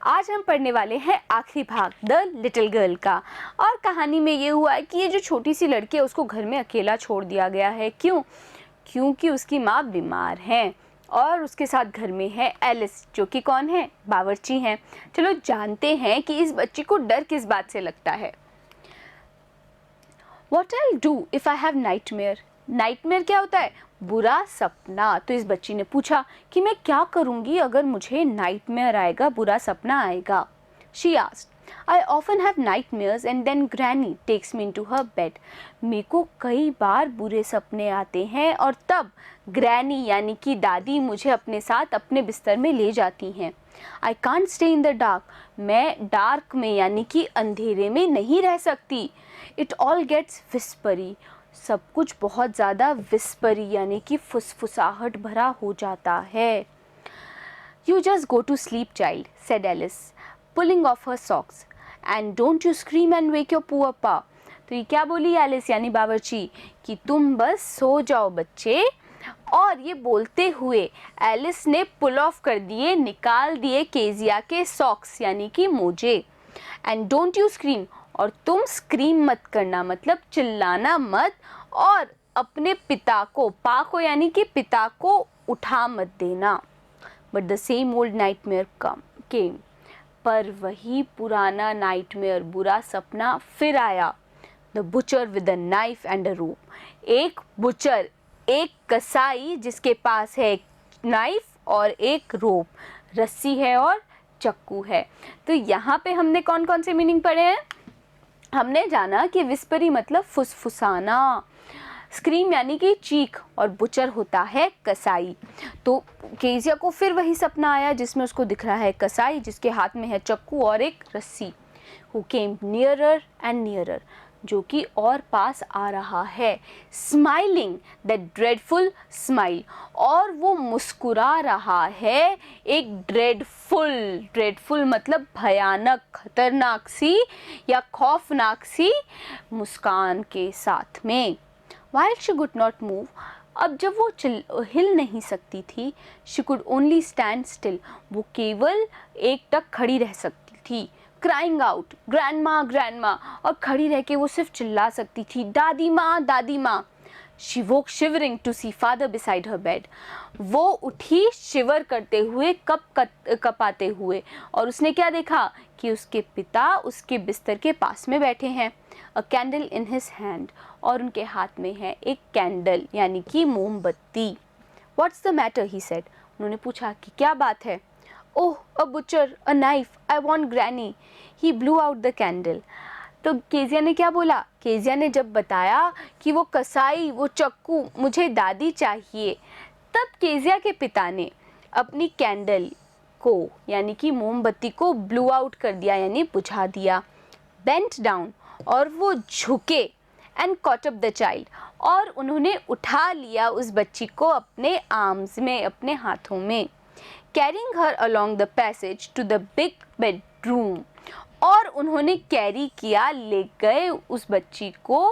आज हम पढ़ने वाले हैं आखिरी भाग द लिटिल गर्ल का। और कहानी में ये हुआ है कि ये जो छोटी सी लड़की है उसको घर में अकेला छोड़ दिया गया है। क्यों? क्योंकि उसकी माँ बीमार है और उसके साथ घर में है एलिस, जो कि कौन है? बावर्ची हैं। चलो जानते हैं कि इस बच्ची को डर किस बात से लगता है। What I'll do if I have nightmare? Nightmare क्या होता है? बुरा सपना। तो इस बच्ची ने पूछा कि मैं क्या करूँगी अगर मुझे नाइटमेयर आएगा, बुरा सपना आएगा। She asked, I often have nightmares and then Granny takes me into her bed. मेरे को कई बार बुरे सपने आते हैं और तब ग्रैनी यानी कि दादी मुझे अपने साथ अपने बिस्तर में ले जाती हैं। I can't stay in the dark. मैं डार्क में यानी कि अंधेरे में नहीं रह सकती। It all gets whispery. सब कुछ बहुत ज़्यादा विस्परी यानी कि फुसफुसाहट भरा हो जाता है। You just go to sleep, child, said Alice, pulling off her socks. And don't you scream and wake your poor pa. तो ये क्या बोली एलिस यानी बावर्ची कि तुम बस सो जाओ बच्चे। और ये बोलते हुए एलिस ने पुल ऑफ कर दिए, निकाल दिए केजिया के सॉक्स यानी कि मोजे। एंड डोंट यू स्क्रीम, और तुम स्क्रीम मत करना मतलब चिल्लाना मत, और अपने पिता को, पा को यानी कि पिता को उठा मत देना। But the same old nightmare came, पर वही पुराना नाइटमेयर, बुरा सपना फिर आया। The butcher with a knife and a rope. एक बुचर, एक कसाई जिसके पास है एक नाइफ और एक रोप, रस्सी है और चक्कू है। तो यहाँ पे हमने कौन कौन से मीनिंग पढ़े हैं? हमने जाना कि विस्परी मतलब फुसफुसाना, स्क्रीम यानी कि चीख, और बुचर होता है कसाई। तो केजिया को फिर वही सपना आया जिसमें उसको दिख रहा है कसाई जिसके हाथ में है चक्कू और एक रस्सी। Who came nearer and nearer, जो कि और पास आ रहा है। स्माइलिंग दैट ड्रेडफुल स्माइल, और वो मुस्कुरा रहा है एक ड्रेडफुल मतलब भयानक, खतरनाक सी या खौफनाक सी मुस्कान के साथ में। While she could not move, अब जब वो हिल नहीं सकती थी, she could only stand still, वो केवल एक टक खड़ी रह सकती थी। Crying out, grandma, grandma, और खड़ी रह के वो सिर्फ चिल्ला सकती थी, दादी माँ, दादी माँ। She woke shivering to see father beside her bed. वो उठी शिवर करते हुए, कपाते हुए, और उसने क्या देखा कि उसके पिता उसके बिस्तर के पास में बैठे हैं। A candle in his hand, और उनके हाथ में है एक कैंडल यानी कि मोमबत्ती। What's the matter? he said. उन्होंने पूछा कि क्या बात है? Oh, a butcher, a knife, I want Granny. He blew out the candle. तो केजिया ने क्या बोला? केजिया ने जब बताया कि वो कसाई, वो चक्कू, मुझे दादी चाहिए, तब केजिया के पिता ने अपनी कैंडल को यानी कि मोमबत्ती को ब्लू आउट कर दिया यानी बुझा दिया। बेंट डाउन, और वो झुके, and caught up the child, और उन्होंने उठा लिया उस बच्ची को अपने आर्म्स में, अपने हाथों में। Carrying her along the passage to the big bedroom, और उन्होंने कैरी किया, ले गए उस बच्ची को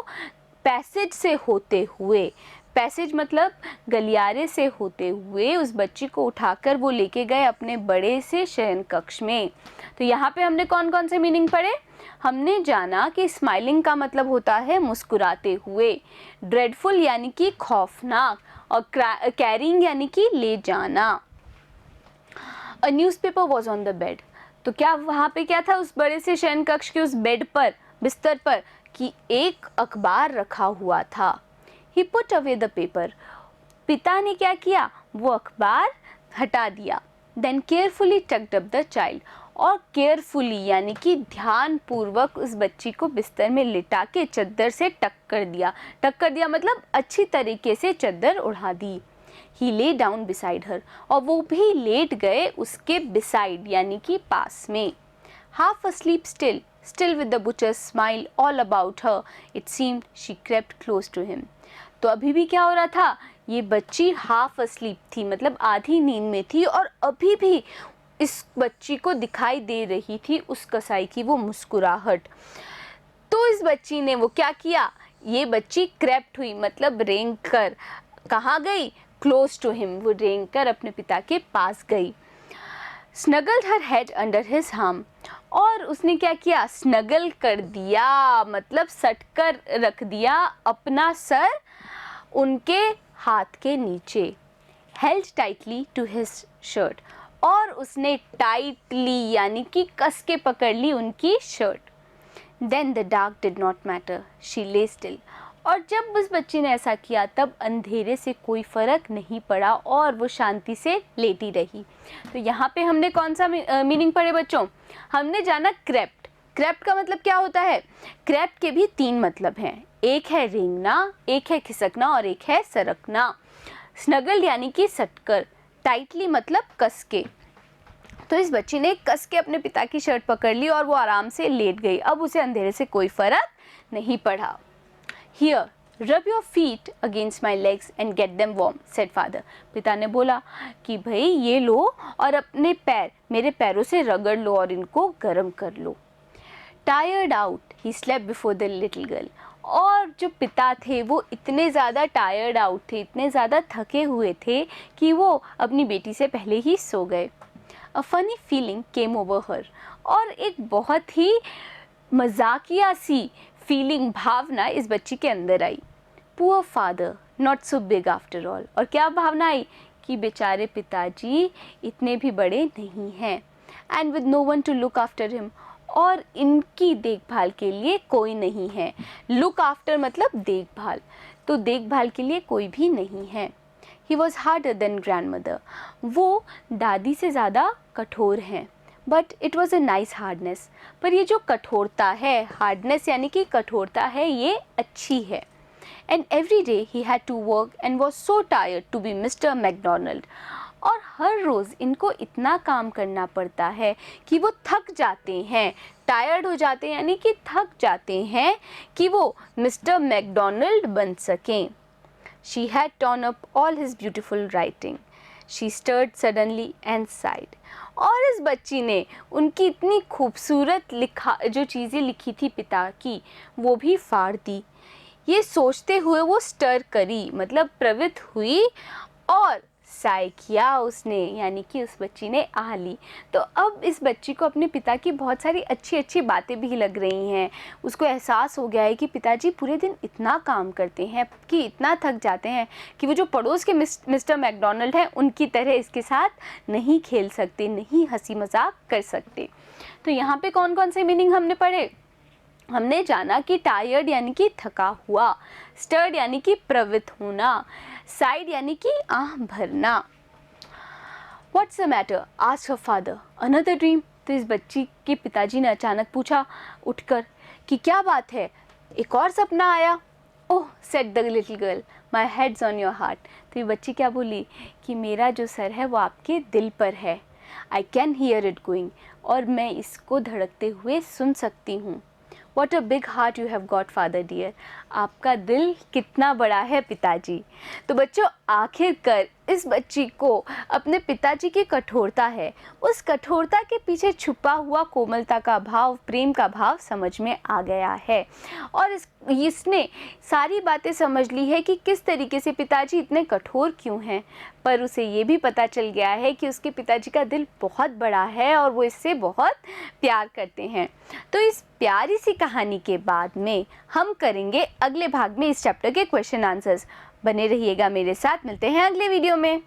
पैसेज से होते हुए, पैसेज मतलब गलियारे से होते हुए उस बच्ची को उठाकर वो लेके गए अपने बड़े से शयन कक्ष में। तो यहाँ पे हमने कौन कौन से मीनिंग पढ़े? हमने जाना कि स्माइलिंग का मतलब होता है मुस्कुराते हुए, ड्रेडफुल यानी कि खौफनाक, और कैरिंग यानी कि ले जाना। A newspaper was on the bed, तो क्या वहाँ पे क्या था उस बड़े से शयन कक्ष के उस बेड पर, बिस्तर पर, कि एक अखबार रखा हुआ था। He put away the paper. पिता ने क्या किया? वो अखबार हटा दिया। Then carefully tucked up the child, और केयरफुली यानी कि ध्यान पूर्वक उस बच्ची को बिस्तर में लिटा के चद्दर से टक कर दिया मतलब अच्छी तरीके से चद्दर उड़ा दी। He lay down beside her, और वो भी लेट गए उसके beside यानी कि पास में। Half asleep still with the butcher's smile all about her, it seemed she crept close to him. तो अभी भी क्या हो रहा था? ये बच्ची हाफ अस्लीप थी मतलब आधी नींद में थी, और अभी भी इस बच्ची को दिखाई दे रही थी उस कसाई की वो मुस्कुराहट। तो इस बच्ची ने वो क्या किया? ये बच्ची क्रेप्ट हुई मतलब रेंग कर, कहाँ गई? क्लोज टू हिम, वो रेंग कर अपने पिता के पास गई। स्नगल्ड हर हेड अंडर हिज आर्म, और उसने क्या किया, स्नगल कर दिया, मतलब सट कर रख दिया अपना सर उनके हाथ के नीचे। Held tightly to his shirt, और उसने टाइटली यानी कि कस के पकड़ ली उनकी shirt. Then the dark did not matter, she lay still, और जब उस बच्ची ने ऐसा किया तब अंधेरे से कोई फ़र्क नहीं पड़ा और वो शांति से लेटी रही। तो यहाँ पे हमने कौन सा मीनिंग पढ़े बच्चों? हमने जाना क्रेप्ट। क्रेप्ट का मतलब क्या होता है? क्रेप्ट के भी 3 मतलब हैं, एक है रेंगना, एक है खिसकना और एक है सरकना। स्नगल्ड यानी कि सटकर, टाइटली मतलब कस के। तो इस बच्ची ने कस के अपने पिता की शर्ट पकड़ ली और वो आराम से लेट गई। अब उसे अंधेरे से कोई फ़र्क नहीं पड़ा। Here, rub your feet against my legs and get them warm, said father. पिता ने बोला कि भाई ये लो और अपने पैर मेरे पैरों से रगड़ लो और इनको गर्म कर लो। Tired out, he slept before the little girl. और जो पिता थे वो इतने ज़्यादा टायर्ड आउट थे, इतने ज़्यादा थके हुए थे कि वो अपनी बेटी से पहले ही सो गए। A funny feeling came over her, और एक बहुत ही मजाकिया सी फीलिंग, भावना इस बच्ची के अंदर आई। Poor father, not so big after all, और क्या भावना आई कि बेचारे पिताजी इतने भी बड़े नहीं हैं। And with no one to look after him, और इनकी देखभाल के लिए कोई नहीं है। लुक आफ्टर मतलब देखभाल, तो देखभाल के लिए कोई भी नहीं है। He was harder than grand mother, वो दादी से ज़्यादा कठोर हैं। But it was a nice hardness, पर ये जो कठोरता है, हार्डनेस यानी कि कठोरता है, ये अच्छी है। And every day he had to work and was so tired to be Mr McDonald, और हर रोज़ इनको इतना काम करना पड़ता है कि वो थक जाते हैं। टायर्ड हो जाते हैं यानी कि थक जाते हैं कि वो मिस्टर मैकडोनल्ड बन सकें। She had torn up all his beautiful writing. She stirred suddenly and sighed. और इस बच्ची ने उनकी इतनी खूबसूरत जो चीज़ें लिखी थी पिता की, वो भी फाड़ दी। ये सोचते हुए वो स्टर करी, मतलब प्रवृत्त हुई, और साय किया उसने, यानी कि उस बच्ची ने आह ली। तो अब इस बच्ची को अपने पिता की बहुत सारी अच्छी अच्छी बातें भी लग रही हैं। उसको एहसास हो गया है कि पिताजी पूरे दिन इतना काम करते हैं, कि इतना थक जाते हैं कि वो जो पड़ोस के मिस्टर मैकडोनल्ड हैं उनकी तरह इसके साथ नहीं खेल सकते, नहीं हंसी मजाक कर सकते। तो यहाँ पे कौन कौन से मीनिंग हमने पढ़े? हमने जाना कि टायर्ड यानी कि थका हुआ, स्टर्ड यानी कि प्रवृत्त होना, साइड यानी कि आह भरना। What's the matter? Asked her father. Another dream? तो इस बच्ची के पिताजी ने अचानक पूछा उठकर कि क्या बात है, एक और सपना आया? Oh, said the little girl, my head's on your heart. तो ये बच्ची क्या बोली कि मेरा जो सर है वो आपके दिल पर है। I can hear it going, और मैं इसको धड़कते हुए सुन सकती हूँ। What a big heart you have got, father dear. आपका दिल कितना बड़ा है पिताजी। तो बच्चों, आखिरकार इस बच्ची को अपने पिताजी की कठोरता है, उस कठोरता के पीछे छुपा हुआ कोमलता का भाव, प्रेम का भाव समझ में आ गया है, और इसने सारी बातें समझ ली है कि किस तरीके से पिताजी इतने कठोर क्यों हैं। पर उसे ये भी पता चल गया है कि उसके पिताजी का दिल बहुत बड़ा है और वो इससे बहुत प्यार करते हैं। तो इस प्यारी सी कहानी के बाद में हम करेंगे अगले भाग में इस चैप्टर के क्वेश्चन आंसर्स। बने रहिएगा मेरे साथ, मिलते हैं अगले वीडियो में।